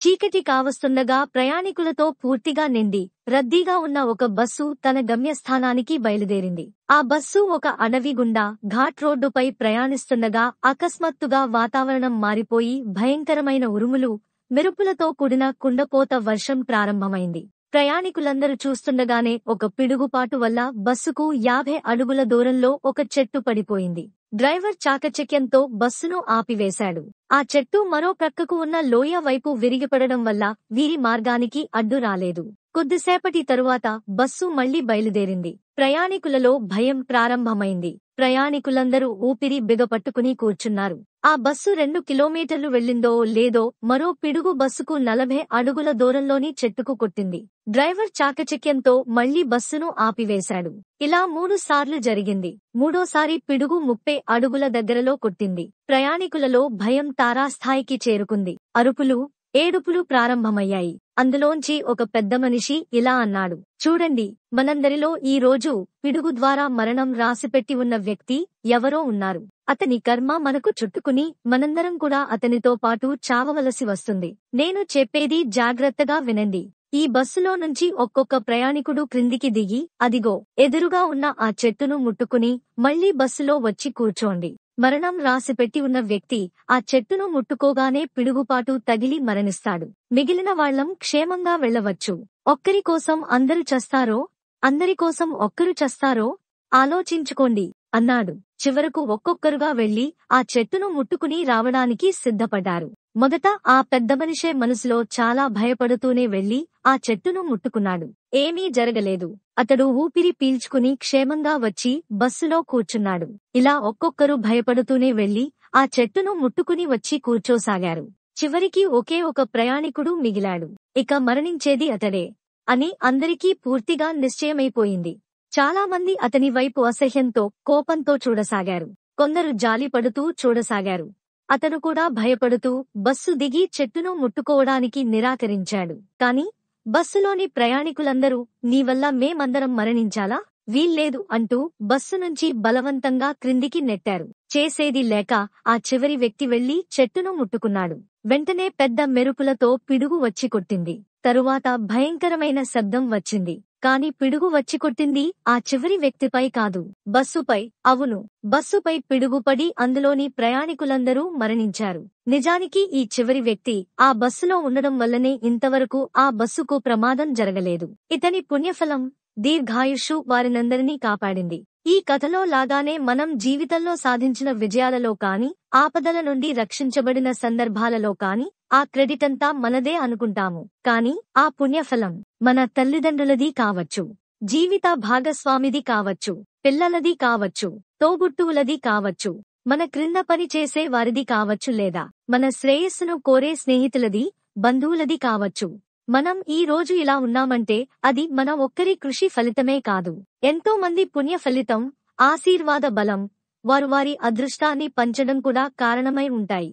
చీకటి కావస్తుండగా ప్రయాణికులతో పూర్తిగా నిండి రద్దీగా ఉన్న ఒక బస్సు తన గమ్యస్థానానికి బయలుదేరింది. ఆ బస్సు ఒక అడవి గుండా ఘాట్ రోడ్డుపై ప్రయాణిస్తుండగా అకస్మాత్తుగా వాతావరణం మారిపోయి భయంకరమైన ఉరుములు, మెరుపులతో కూడిన కుండపోత వర్షం ప్రారంభమైంది. ప్రయాణికులందరూ చూస్తుండగానే ఒక పిడుగుపాటు వల్ల బస్సుకు 50 అడుగుల దూరంలో ఒక చెట్టు పడిపోయింది. డ్రైవర్ చాకచక్యంతో బస్సును ఆపివేశాడు. ఆ చెట్టు మరో ప్రక్కకు ఉన్న లోయ వైపు విరిగిపడడం వల్ల వీరి మార్గానికి అడ్డు రాలేదు. కొద్దిసేపటి తరువాత బస్సు మళ్లీ బయలుదేరింది. ప్రయాణికులలో భయం ప్రారంభమైంది. ప్రయాణికులందరూ ఊపిరి బిగపట్టుకుని కూర్చున్నారు. ఆ బస్సు 2 కిలోమీటర్లు వెళ్ళిందో లేదో మరో పిడుగు బస్సుకు 40 అడుగుల దూరంలోని చెట్టుకు కొట్టింది. డ్రైవర్ చాకచక్యంతో మళ్లీ బస్సును ఆపివేశాడు. ఇలా 3 సార్లు జరిగింది. మూడోసారి పిడుగు 30 అడుగుల దగ్గరలో కొట్టింది. ప్రయాణికులలో భయం తారాస్థాయికి చేరుకుంది. అరుపులు, ఏడుపులు ప్రారంభమయ్యాయి. అందులోంచి ఒక పెద్ద మనిషి ఇలా అన్నాడు, చూడండి, మనందరిలో ఈ రోజు పిడుగు ద్వారా మరణం రాసిపెట్టి ఉన్న వ్యక్తి ఎవరో ఉన్నారు. అతని కర్మ మనకు చుట్టుకుని మనందరం కూడా అతనితో పాటు చావవలసి వస్తుంది. నేను చెప్పేది జాగ్రత్తగా వినండి. ఈ బస్సులో నుంచి ఒక్కొక్క ప్రయాణికుడు క్రిందికి దిగి అదిగో ఎదురుగా ఉన్న ఆ చెట్టును ముట్టుకుని మళ్లీ బస్సులో వచ్చి కూర్చోండి. మరణం రాసిపెట్టి ఉన్న వ్యక్తి ఆ చెట్టును ముట్టుకోగానే పిడుగుపాటు తగిలి మరణిస్తాడు. మిగిలిన వాళ్లం క్షేమంగా వెళ్లవచ్చు. ఒక్కరి కోసం అందరూ చస్తారో, అందరి కోసం ఒక్కరు చస్తారో ఆలోచించుకోండి అన్నాడు. చివరకు ఒక్కొక్కరుగా వెళ్లి ఆ చెట్టును ముట్టుకుని రావడానికి సిద్ధపడ్డారు. మొదట ఆ పెద్ద మనిషే మనసులో చాలా భయపడుతూనే వెళ్లి ఆ చెట్టును ముట్టుకున్నాడు. ఏమీ జరగలేదు. అతడు ఊపిరి పీల్చుకుని క్షేమంగా వచ్చి బస్సులో కూర్చున్నాడు. ఇలా ఒక్కొక్కరు భయపడుతూనే వెళ్లి ఆ చెట్టును ముట్టుకుని వచ్చి కూర్చోసాగారు. చివరికి ఒకే ఒక ప్రయాణికుడు మిగిలాడు. ఇక మరణించేది అతడే అని అందరికీ పూర్తిగా నిశ్చయమైపోయింది. చాలామంది అతని వైపు అసహ్యంతో, కోపంతో చూడసాగారు. కొందరు జాలిపడుతూ చూడసాగారు. అతను కూడా భయపడుతూ బస్సు దిగి చెట్టును ముట్టుకోవడానికి నిరాకరించాడు. కాని బస్సులోని ప్రయాణికులందరూ నీవల్ల మేమందరం మరణించాలా? వీల్లేదు అంటూ బస్సు నుంచి బలవంతంగా క్రిందికి నెట్టారు. చేసేది లేక ఆ చివరి వ్యక్తి వెళ్లి చెట్టును ముట్టుకున్నాడు. వెంటనే పెద్ద మెరుపులతో పిడుగు వచ్చి కొట్టింది. తరువాత భయంకరమైన శబ్దం వచ్చింది. కాని పిడుగు వచ్చి కొట్టింది ఆ చివరి వ్యక్తిపై కాదు, బస్సుపై. అవును, బస్సుపై పిడుగుపడి అందులోని ప్రయాణికులందరూ మరణించారు. నిజానికి ఈ చివరి వ్యక్తి ఆ బస్సులో ఉండడం వల్లనే ఇంతవరకు ఆ బస్సుకు ప్రమాదం జరగలేదు. ఇతని పుణ్యఫలం దీర్ఘాయుష్షు వారినందరినీ కాపాడింది. ఈ కథలో లాగానే మనం జీవితంలో సాధించిన విజయాలలో కాని, ఆపదల నుండి రక్షించబడిన సందర్భాలలో కాని ఆ క్రెడిట్ అంతా మనదే అనుకుంటాము. కాని ఆ పుణ్యఫలం మన తల్లిదండ్రులది కావచ్చు, జీవిత భాగస్వామిది కావచ్చు, పిల్లలది కావచ్చు, తోబుట్టువులది కావచ్చు, మన క్రింద పని చేసే వారిది కావచ్చు, లేదా మన శ్రేయస్సును కోరే స్నేహితులది, బంధువులది కావచ్చు. మనం ఈ రోజు ఇలా ఉన్నామంటే అది మన ఒక్కరి కృషి ఫలితమే కాదు. ఎంతో మంది పుణ్య ఫలితం, ఆశీర్వాద బలం, వారు వారి అదృష్టాన్ని పంచడం కూడా కారణమై ఉంటాయి.